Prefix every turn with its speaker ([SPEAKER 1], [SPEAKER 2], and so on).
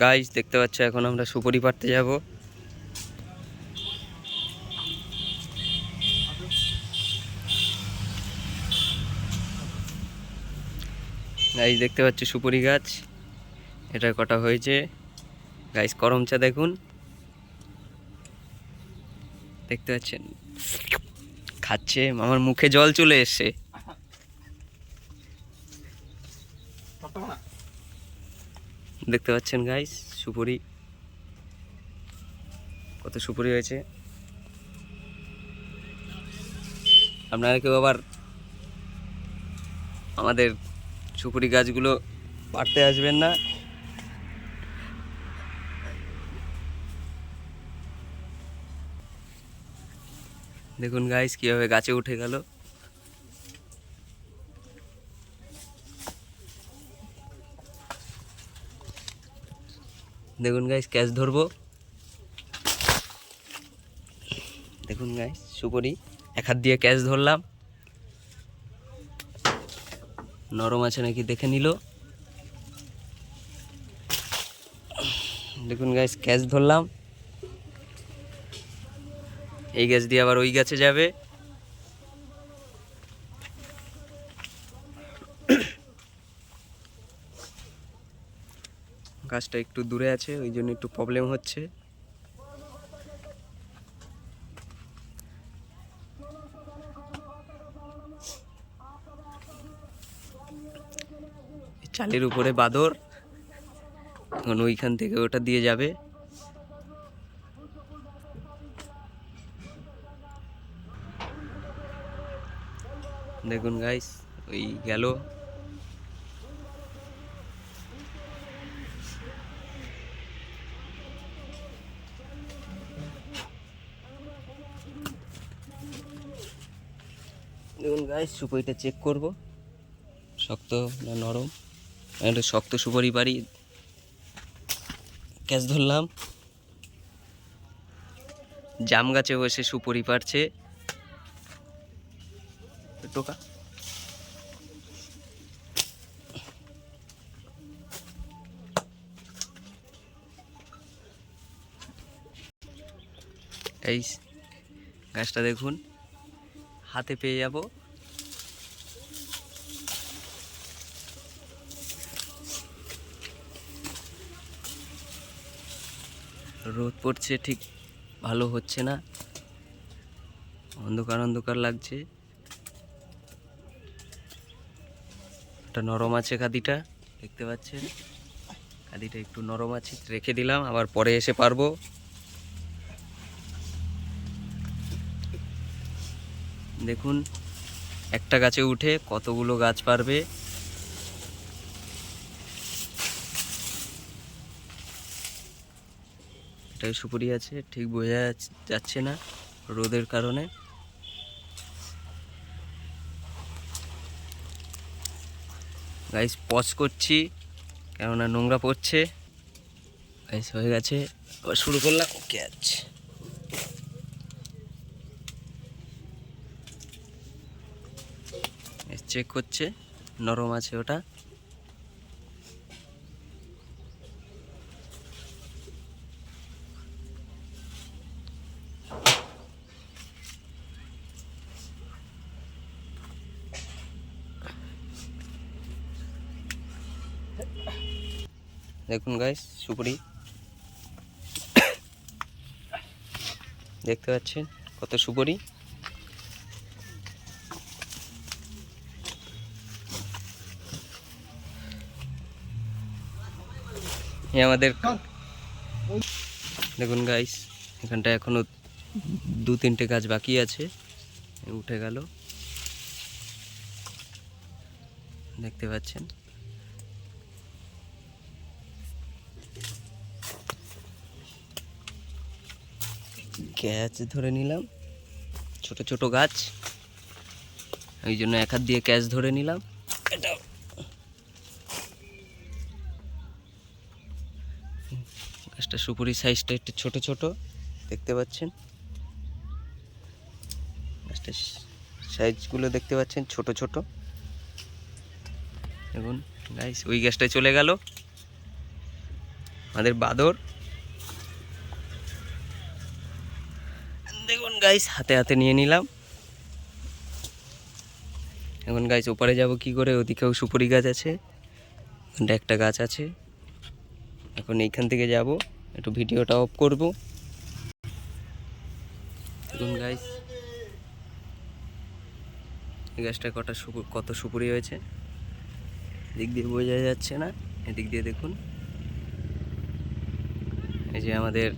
[SPEAKER 1] Guys দেখতে পাচ্ছ এখন আমরা সুপুরি পাড়তে যাব। গাইস দেখতে পাচ্ছ সুপুরি গাছ, এটা কটা হয়েছে। গাইস করমচা দেখুন, দেখতে পাচ্ছেন খাচ্ছে, আমার মুখে জল চলে এসছে। দেখতে পাচ্ছেন গাইস সুপুরি, কত সুপুরি হয়েছে। আপনারা কেউ আবার আমাদের সুপুরি গাছগুলো পাড়তে আসবেন না। দেখুন গাইস কিভাবে গাছে উঠে গেল। দেখুন গাইস ক্যাচ ধরবো, দেখুন গাইস সুপুরি এক হাত দিয়ে ক্যাচ ধরলাম, নরম আছে নাকি দেখে নিল। দেখুন গাইস ক্যাচ ধরলাম, এই গাছ দিয়ে আবার ওই গাছে যাবে। গাছটা একটু দূরে আছে, ওই জন্য একটু প্রবলেম হচ্ছে। চালের উপরে বাদর, এখন ওইখান থেকে ওটা দিয়ে যাবে। দেখুন গাইস ওই গেল। দেখুন গাইস সুপারিটা চেক করব শক্ত না নরম। একটা শক্ত সুপারি পারি, ক্যাচ ধরলাম। জাম গাছে বসে সুপারি পারছে টোকা। এই গাছটা দেখুন, হাতে পেয়ে যাব। রোদ পড়ছে, ঠিক ভালো হচ্ছে না, অন্ধকার অন্ধকার লাগছে। একটা নরম আছে কাদিটা, দেখতে পাচ্ছেন কাদিটা একটু নরম আছে, রেখে দিলাম, আবার পরে এসে পারবো। দেখুন একটা গাছে উঠে কতগুলো গাছ পারবে। এটাই সুপুরি আছে, ঠিক বোঝা যাচ্ছে না রোদের কারণে। গাইস পজ করছি কেননা নোংরা পড়ছে। গাইস হয়ে গেছে, আবার শুরু করলাম ক্যাচ। চেক করছে, নরম আছে ওটা। দেখুন গাইস সুপুরি, দেখতে পাচ্ছেন কত সুপুরি। এই আমাদের দেখুন গাইস এখানটা এখনো 2-3টে গাছ বাকি আছে, উঠে গেল, দেখতে পাচ্ছেন। ক্যাচ ধরে নিলাম, ছোট ছোট গাছ, ওই জন্য এক হাত দিয়ে ক্যাচ ধরে নিলাম। এটা গাছটা সুপুরি সাইজটা একটু ছোট ছোট, দেখতে পাচ্ছেন গাছটা সাইজগুলো দেখতে পাচ্ছেন ছোট ছোট। দেখুন গাইস ওই গাছটায় চলে গেল। আমাদের বাদর। দেখুন গাইস, হাতে হাতে নিয়ে নিলাম। এখন গাইস ওপারে যাব কি করে? ওদিকেও সুপারি গাছ আছে, ওখানটা একটা গাছ আছে। এখন এইখান থেকে যাব, একটু ভিডিওটা অফ করব। দেখুন গাইস, এই গাছটা কত সুপুরি হয়েছে, এদিক দিয়ে বোঝা যাচ্ছে না, এদিক দিয়ে দেখুন। এই যে আমাদের